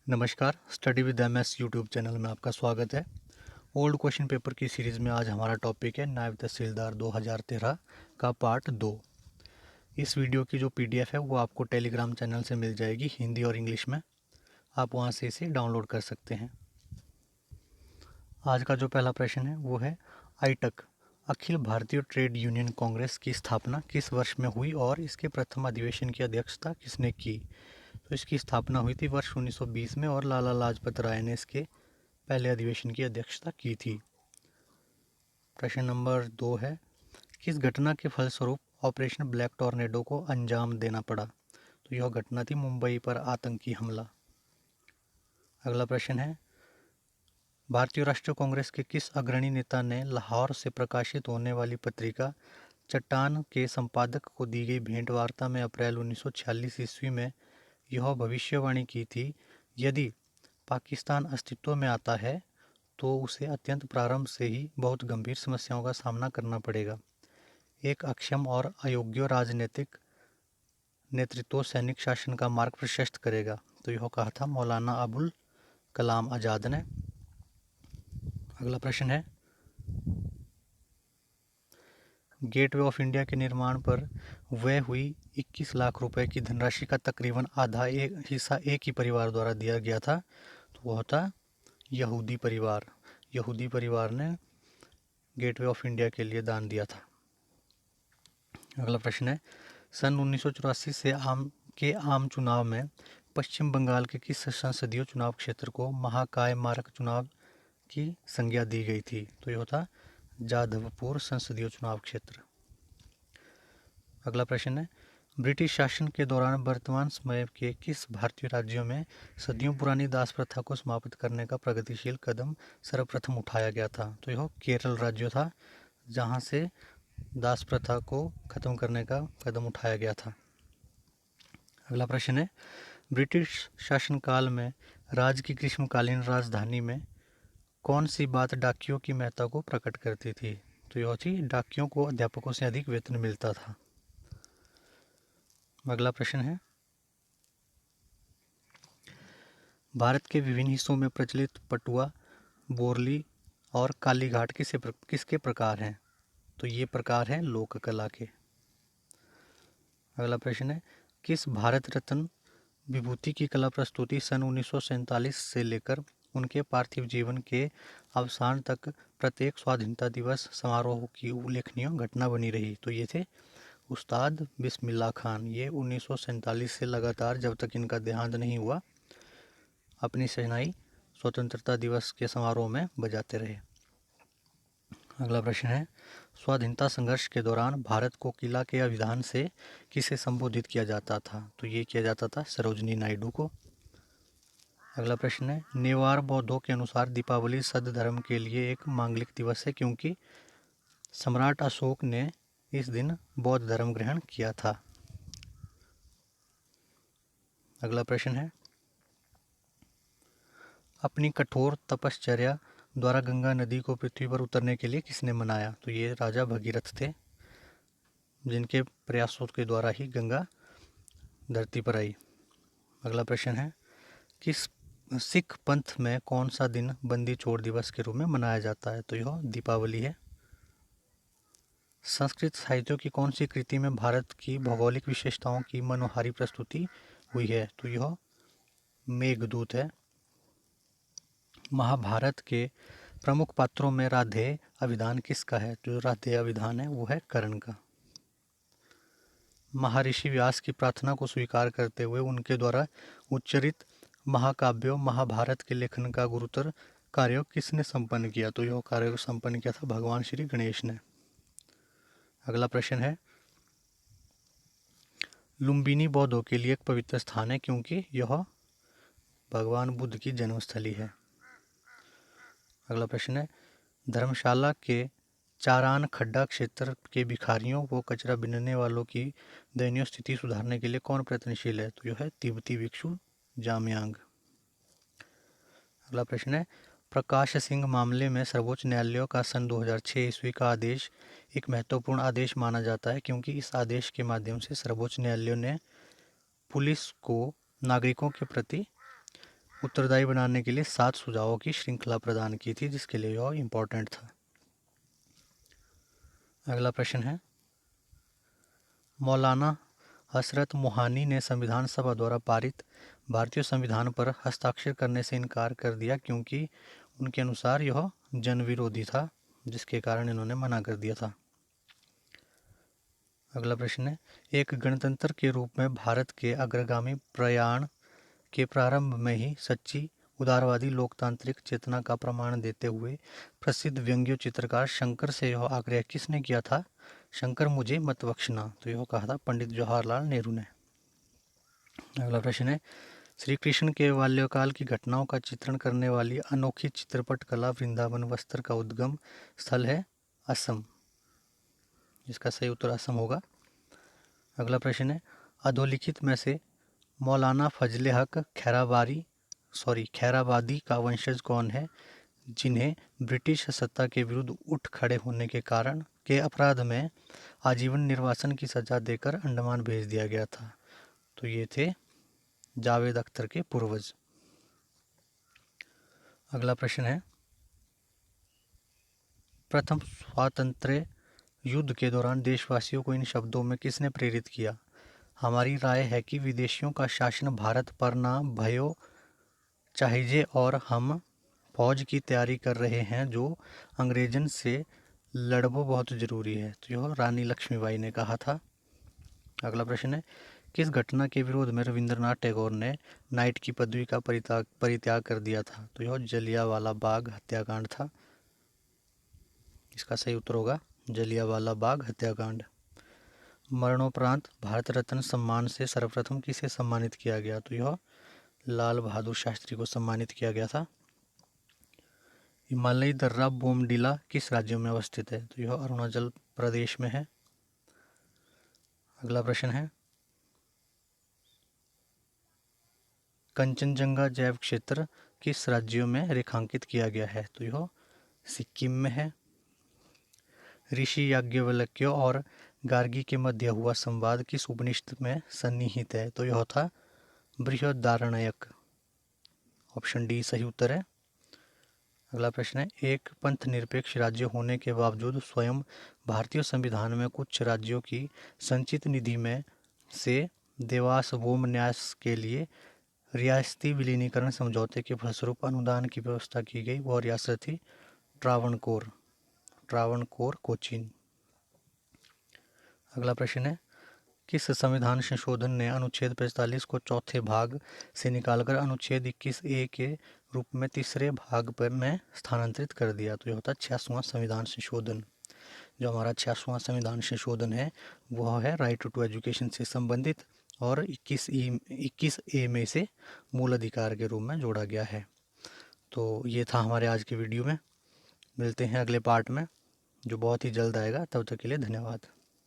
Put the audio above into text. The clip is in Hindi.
नमस्कार, study with MS YouTube channel में आपका स्वागत है। ओल्ड क्वेश्चन पेपर की सीरीज़ में आज हमारा टॉपिक है नायब तहसीलदार 2013 का पार्ट 2। इस वीडियो की जो पीडीएफ है वो आपको टेलीग्राम चैनल से मिल जाएगी, हिंदी और इंग्लिश में। आप वहां से इसे डाउनलोड कर सकते हैं। आज का जो पहला प्रश्न है वो है आईटक अखिल भारतीय ट्रेड यूनियन कांग्रेस की स्थापना किस वर्ष में हुई और इसके प्रथम अधिवेशन की अध्यक्षता किसने की। तो इसकी स्थापना हुई थी वर्ष 1920 में और लाला लाजपत राय ने इसके पहले अधिवेशन की अध्यक्षता की थी। प्रश्न नंबर 2 है, किस घटना के फलस्वरूप ऑपरेशन ब्लैक टॉर्नेडो को अंजाम देना पड़ा। तो यह घटना थी मुंबई पर आतंकी हमला। अगला प्रश्न है, भारतीय राष्ट्रीय कांग्रेस के किस अग्रणी नेता ने लाहौर से प्रकाशित होने वाली पत्रिका चट्टान के संपादक को दी गई भेंट वार्ता में अप्रैल 1946 ईस्वी में यह भविष्यवाणी की थी, यदि पाकिस्तान अस्तित्व में आता है तो उसे अत्यंत प्रारंभ से ही बहुत गंभीर समस्याओं का सामना करना पड़ेगा। एक अक्षम और अयोग्य राजनीतिक नेतृत्व सैनिक शासन का मार्ग प्रशस्त करेगा। तो यह कहा था मौलाना अबुल कलाम आज़ाद ने। अगला प्रश्न है, गेटवे ऑफ इंडिया के निर्माण पर व्यय हुई 21 लाख रुपए की धनराशि का तकरीबन आधा एक हिस्सा एक ही परिवार द्वारा दिया गया था। तो वह था यहूदी परिवार। यहूदी परिवार ने गेटवे ऑफ इंडिया के लिए दान दिया था। अगला प्रश्न है, सन 1984 से आम चुनाव में पश्चिम बंगाल के किस संसदीय चुनाव क्षेत्र को महाकाय मारक चुनाव की संज्ञा दी गई थी। तो यह था जाधवपुर संसदीय चुनाव क्षेत्र। अगला प्रश्न है, ब्रिटिश शासन के दौरान वर्तमान समय के किस भारतीय राज्यों में सदियों पुरानी दास प्रथा को समाप्त करने का प्रगतिशील कदम सर्वप्रथम उठाया गया था। तो यह केरल राज्य था जहां से दास प्रथा को खत्म करने का कदम उठाया गया था। अगला प्रश्न है, ब्रिटिश शासनकाल में राज्य की ग्रीष्मकालीन राजधानी में कौन सी बात डाकियों की महत्ता को प्रकट करती थी। तो यह थी डाकियों को अध्यापकों से अधिक वेतन मिलता था। अगला प्रश्न है, भारत के विभिन्न हिस्सों में प्रचलित पटुआ, बोरली और कालीघाट किसके प्रकार हैं। तो ये प्रकार हैं लोक कला के। अगला प्रश्न है, किस भारत रत्न विभूति की कला प्रस्तुति सन 1947 से लेकर उनके पार्थिव जीवन के अवसान तक प्रत्येक स्वाधीनता दिवस समारोह की उल्लेखनीय घटना बनी रही। तो ये थे उस्ताद बिस्मिल्लाह खान। ये 1947 से लगातार जब तक इनका देहांत नहीं हुआ अपनी शहनाई स्वतंत्रता दिवस के समारोह में बजाते रहे। अगला प्रश्न है, स्वाधीनता संघर्ष के दौरान भारत को किला के अभिधान से किसे संबोधित किया जाता था। तो ये किया जाता था सरोजनी नायडू को। अगला प्रश्न है, नेवार बौद्धों के अनुसार दीपावली सद धर्म के लिए एक मांगलिक दिवस है क्योंकि सम्राट अशोक ने इस दिन बौद्ध धर्म ग्रहण किया था। अगला प्रश्न है, अपनी कठोर तपश्चर्या द्वारा गंगा नदी को पृथ्वी पर उतरने के लिए किसने मनाया। तो ये राजा भगीरथ थे जिनके प्रयासों के द्वारा ही गंगा धरती पर आई। अगला प्रश्न है, किस सिख पंथ में कौन सा दिन बंदी छोड़ दिवस के रूप में मनाया जाता है। तो यह दीपावली है। संस्कृत साहित्य की कौन सी कृति में भारत की भौगोलिक विशेषताओं की मनोहारी प्रस्तुति हुई है। तो यह मेघदूत है। महाभारत के प्रमुख पात्रों में राधेय अभिधान किसका है। जो राधेय अभिधान है वो है कर्ण का। महर्षि व्यास की प्रार्थना को स्वीकार करते हुए उनके द्वारा उच्चरित महाकाव्यों महाभारत के लेखन का गुरुतर कार्य किसने संपन्न किया। तो यह कार्य को संपन्न किया था भगवान श्री गणेश ने। अगला प्रश्न है, लुम्बिनी बौद्धों के लिए एक पवित्र स्थान है क्योंकि यह भगवान बुद्ध की जन्मस्थली है। अगला प्रश्न है, धर्मशाला के चारान खड्डा क्षेत्र के भिखारियों व कचरा बीनने वालों की दयनीय स्थिति सुधारने के लिए कौन प्रयत्नशील है। तो यह है तिब्बती भिक्षु जामयांग। अगला प्रश्न है, प्रकाश सिंह मामले में सर्वोच्च न्यायालय का सन 2006 ईस्वी का आदेश एक महत्वपूर्ण आदेश माना जाता है क्योंकि इस आदेश के माध्यम से सर्वोच्च न्यायालय ने पुलिस को नागरिकों के प्रति उत्तरदायी बनाने के लिए 7 सुझावों की श्रृंखला प्रदान की थी, जिसके लिए यह इम्पोर्टेंट था। अगला प्रश्न है, मौलाना हसरत मोहानी ने संविधान सभा द्वारा पारित भारतीय संविधान पर हस्ताक्षर करने से इनकार कर दिया क्योंकि उनके अनुसार यह जन विरोधी था, जिसके कारण इन्होंने मना कर दिया था। अगला प्रश्न है, एक गणतंत्र के रूप में भारत के अग्रगामी प्रयाण के प्रारंभ में ही सच्ची उदारवादी लोकतांत्रिक चेतना का प्रमाण देते हुए प्रसिद्ध व्यंग्य चित्रकार शंकर से यह आग्रह किसने किया था? शंकर मुझे मत बख्शना, तो यह कहा था पंडित जवाहरलाल नेहरू ने। अगला प्रश्न है, श्री कृष्ण के बाल्यकाल की घटनाओं का चित्रण करने वाली अनोखी चित्रपट कला वृंदावन वस्त्र का उद्गम स्थल है असम। इसका सही उत्तर असम होगा। अगला प्रश्न है, अधोलिखित में से मौलाना फजले हक खैराबादी का वंशज कौन है जिन्हें ब्रिटिश सत्ता के विरुद्ध उठ खड़े होने के कारण के अपराध में आजीवन निर्वासन की सजा देकर अंडमान भेज दिया गया था? तो ये थे जावेद अख्तर के पूर्वज। अगला प्रश्न है, प्रथम स्वातंत्र्य युद्ध के दौरान देशवासियों को इन शब्दों में किसने प्रेरित किया? हमारी राय है कि विदेशियों का शासन भारत पर ना भयो चाहिए और हम फौज की तैयारी कर रहे हैं जो अंग्रेजन से लड़बो बहुत जरूरी है, तो यह रानी लक्ष्मीबाई ने कहा था। अगला प्रश्न है, किस घटना के विरोध में रविंद्रनाथ टैगोर ने नाइट की पदवी का परित्याग कर दिया था? तो यह जलियांवाला बाग हत्याकांड था। इसका सही उत्तर होगा जलियांवाला बाग हत्याकांड। मरणोपरांत भारत रत्न सम्मान से सर्वप्रथम किसे सम्मानित किया गया? तो यह लाल बहादुर शास्त्री को सम्मानित किया गया था। हिमालयी दर्रा बोमडिला किस राज्य में अवस्थित है? तो यह अरुणाचल प्रदेश में है। अगला प्रश्न है, कंचनजंगा जैव क्षेत्र किस राज्यों में रेखांकित किया गया है? तो यह सिक्किम में है। ऋषि याज्ञवल्क्य और गार्गी के मध्य हुआ संवाद किस उपनिषद में सन्निहित है? तो यह था बृहदारण्यक। ऑप्शन डी सही उत्तर है। अगला प्रश्न है, एक पंथ निरपेक्ष राज्य होने के बावजूद स्वयं भारतीय संविधान में कुछ राज्यों की संचित निधि में से देवास वोम न्यास के लिए रियासती विलीनीकरण समझौते के फलस्वरूप अनुदान की व्यवस्था की गई। वह रियासत थी ट्रावणकोर कोचीन। अगला प्रश्न है, किस संविधान संशोधन ने अनुच्छेद 45 को चौथे भाग से निकालकर अनुच्छेद 21A के रूप में तीसरे भाग पर में स्थानांतरित कर दिया? तो यह होता है 86वां संविधान संशोधन। जो हमारा 86वां संविधान संशोधन है वह है राइट टू एजुकेशन से संबंधित और 21A में से मूल अधिकार के रूप में जोड़ा गया है। तो ये था हमारे आज के वीडियो में। मिलते हैं अगले पार्ट में जो बहुत ही जल्द आएगा। तब तक के लिए धन्यवाद।